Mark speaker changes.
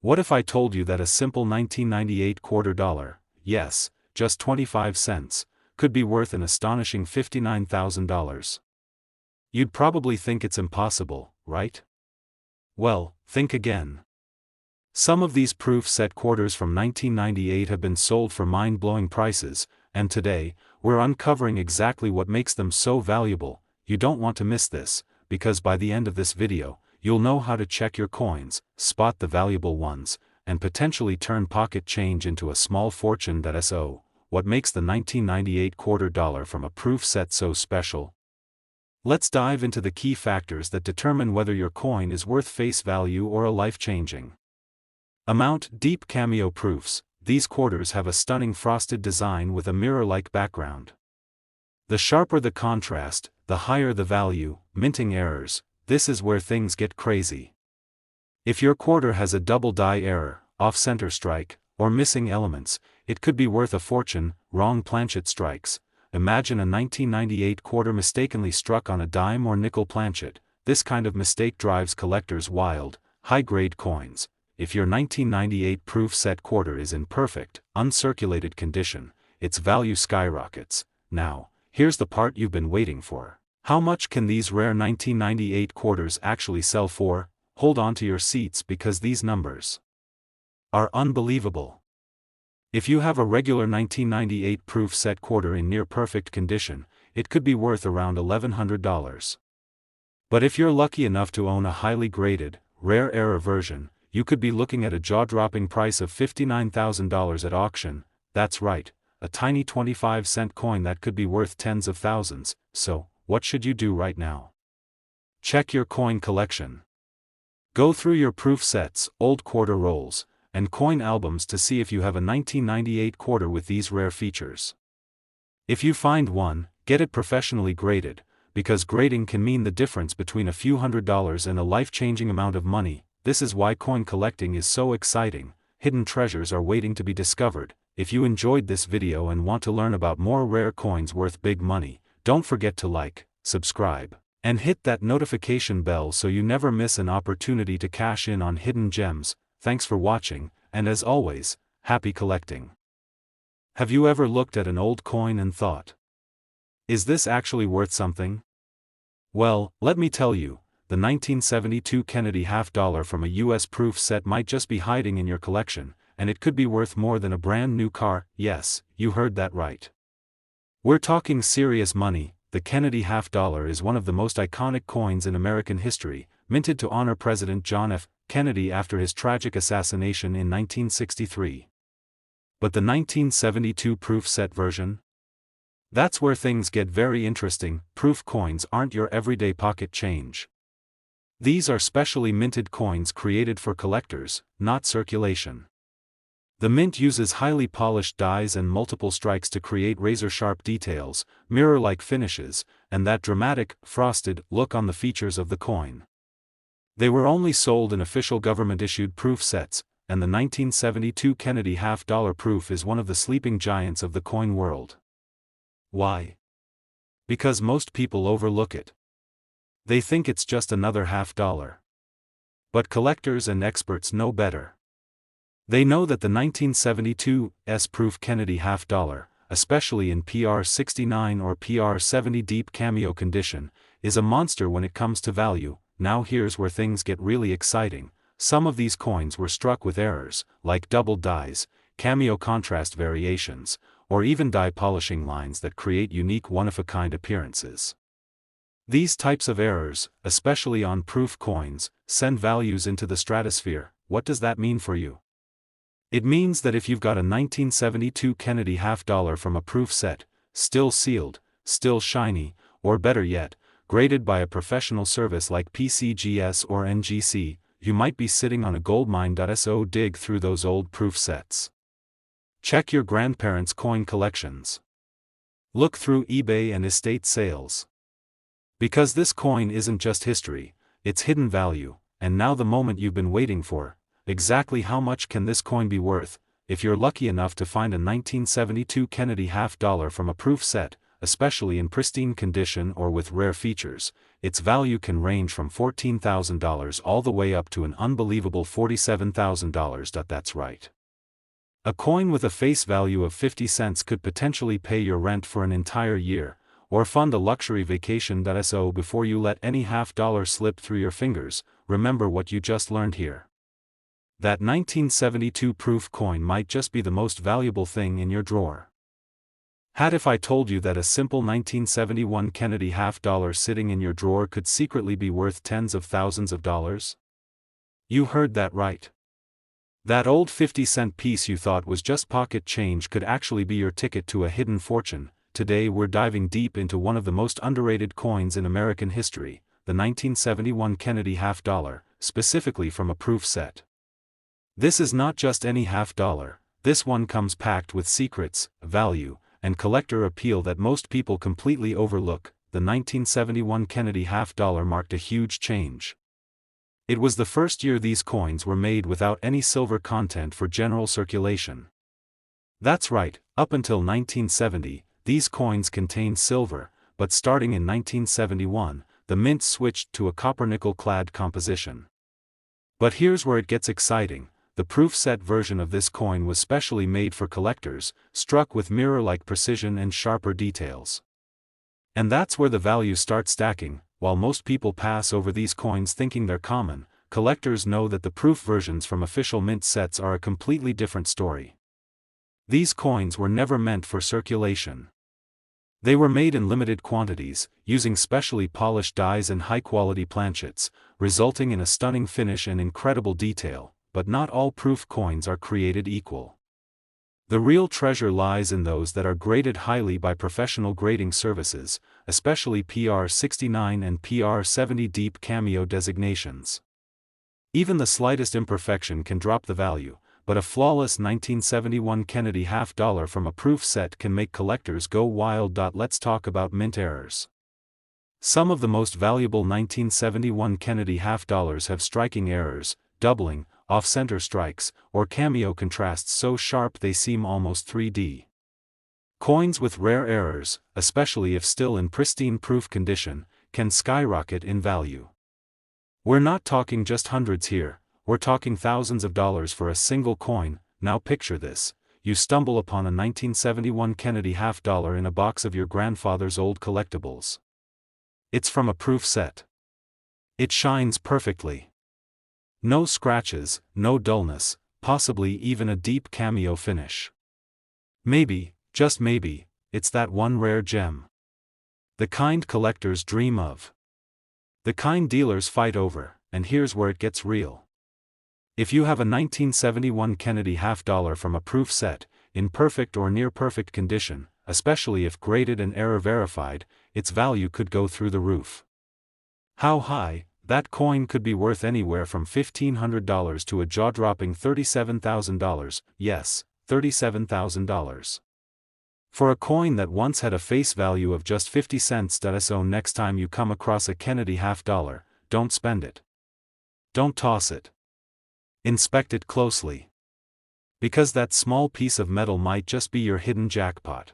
Speaker 1: What if I told you that a simple 1998 quarter dollar, yes, just 25 cents, could be worth an astonishing $59,000? You'd probably think it's impossible, right? Well, think again. Some of these proof set quarters from 1998 have been sold for mind-blowing prices, and today, we're uncovering exactly what makes them so valuable. You don't want to miss this, because by the end of this video, you'll know how to check your coins, spot the valuable ones, and potentially turn pocket change into a small fortune. So, what makes the 1998 quarter dollar from a proof set so special? Let's dive into the key factors that determine whether your coin is worth face value or a life-changing amount. Deep cameo proofs. These quarters have a stunning frosted design with a mirror-like background. The sharper the contrast, the higher the value. Minting errors. This is where things get crazy. If your quarter has a double die error, off-center strike, or missing elements, it could be worth a fortune. Wrong planchet strikes. Imagine a 1998 quarter mistakenly struck on a dime or nickel planchet. This kind of mistake drives collectors wild. High-grade coins. If your 1998 proof set quarter is in perfect, uncirculated condition, its value skyrockets. Now, here's the part you've been waiting for. How much can these rare 1998 quarters actually sell for? Hold on to your seats because these numbers are unbelievable. If you have a regular 1998 proof set quarter in near perfect condition, it could be worth around $1,100. But if you're lucky enough to own a highly graded, rare error version, you could be looking at a jaw-dropping price of $59,000 at auction. That's right, a tiny 25-cent coin that could be worth tens of thousands. So, what should you do right now? Check your coin collection. Go through your proof sets, old quarter rolls, and coin albums to see if you have a 1998 quarter with these rare features. If you find one, get it professionally graded, because grading can mean the difference between a few $100s and a life-changing amount of money. This is why coin collecting is so exciting. Hidden treasures are waiting to be discovered. If you enjoyed this video and want to learn about more rare coins worth big money, don't forget to like, subscribe, and hit that notification bell so you never miss an opportunity to cash in on hidden gems. Thanks for watching, and as always, happy collecting. Have you ever looked at an old coin and thought, is this actually worth something? Well, let me tell you, the 1972 Kennedy half-dollar from a US proof set might just be hiding in your collection, and it could be worth more than a brand new car. Yes, you heard that right. We're talking serious money. The Kennedy half-dollar is one of the most iconic coins in American history, minted to honor President John F. Kennedy after his tragic assassination in 1963. But the 1972 proof set version? That's where things get very interesting. Proof coins aren't your everyday pocket change. These are specially minted coins created for collectors, not circulation. The mint uses highly polished dies and multiple strikes to create razor-sharp details, mirror-like finishes, and that dramatic, frosted look on the features of the coin. They were only sold in official government-issued proof sets, and the 1972 Kennedy half-dollar proof is one of the sleeping giants of the coin world. Why? Because most people overlook it. They think it's just another half-dollar. But collectors and experts know better. They know that the 1972's proof Kennedy half-dollar, especially in PR69 or PR70 deep cameo condition, is a monster when it comes to value. Now here's where things get really exciting. Some of these coins were struck with errors, like double dies, cameo contrast variations, or even die polishing lines that create unique one-of-a-kind appearances. These types of errors, especially on proof coins, send values into the stratosphere. What does that mean for you? It means that if you've got a 1972 Kennedy half-dollar from a proof set, still sealed, still shiny, or better yet, graded by a professional service like PCGS or NGC, you might be sitting on a goldmine. So dig through those old proof sets. Check your grandparents' coin collections. Look through eBay and estate sales. Because this coin isn't just history, it's hidden value, and now the moment you've been waiting for. Exactly how much can this coin be worth? If you're lucky enough to find a 1972 Kennedy half-dollar from a proof set, especially in pristine condition or with rare features. Its value can range from $14,000 all the way up to an unbelievable $47,000. That's right. A coin with a face value of 50 cents could potentially pay your rent for an entire year, or fund a luxury vacation. So before you let any $half slip through your fingers, remember what you just learned here. That 1972 proof coin might just be the most valuable thing in your drawer. If I told you that a simple 1971 Kennedy $half sitting in your drawer could secretly be worth tens of thousands of dollars? You heard that right. That old 50-cent piece you thought was just pocket change could actually be your ticket to a hidden fortune. Today we're diving deep into one of the most underrated coins in American history, the 1971 Kennedy $half, specifically from a proof set. This is not just any $half. This one comes packed with secrets, value, and collector appeal that most people completely overlook. The 1971 Kennedy $half marked a huge change. It was the first year these coins were made without any silver content for general circulation. That's right, up until 1970, these coins contained silver, but starting in 1971, the mint switched to a copper-nickel-clad composition. But here's where it gets exciting. The proof set version of this coin was specially made for collectors, struck with mirror-like precision and sharper details. And that's where the value starts stacking. While most people pass over these coins thinking they're common, collectors know that the proof versions from official mint sets are a completely different story. These coins were never meant for circulation. They were made in limited quantities, using specially polished dies and high-quality planchets, resulting in a stunning finish and incredible detail. But not all proof coins are created equal. The real treasure lies in those that are graded highly by professional grading services, especially PR69 and PR70 deep cameo designations. Even the slightest imperfection can drop the value, but a flawless 1971 Kennedy $half from a proof set can make collectors go wild. Let's talk about mint errors. Some of the most valuable 1971 Kennedy $half have striking errors, doubling, off-center strikes, or cameo contrasts so sharp they seem almost 3D. Coins with rare errors, especially if still in pristine proof condition, can skyrocket in value. We're not talking just hundreds here, we're talking thousands of dollars for a single coin. Now picture this: you stumble upon a 1971 Kennedy $half in a box of your grandfather's old collectibles. It's from a proof set. It shines perfectly. No scratches, no dullness, possibly even a deep cameo finish. Maybe, just maybe, it's that one rare gem. The kind collectors dream of. The kind dealers fight over, and here's where it gets real. If you have a 1971 Kennedy $half from a proof set, in perfect or near-perfect condition, especially if graded and error verified, its value could go through the roof. How high? That coin could be worth anywhere from $1,500 to a jaw-dropping $37,000, yes, $37,000. For a coin that once had a face value of just 50 cents. So next time you come across a Kennedy $half, don't spend it. Don't toss it. Inspect it closely. Because that small piece of metal might just be your hidden jackpot.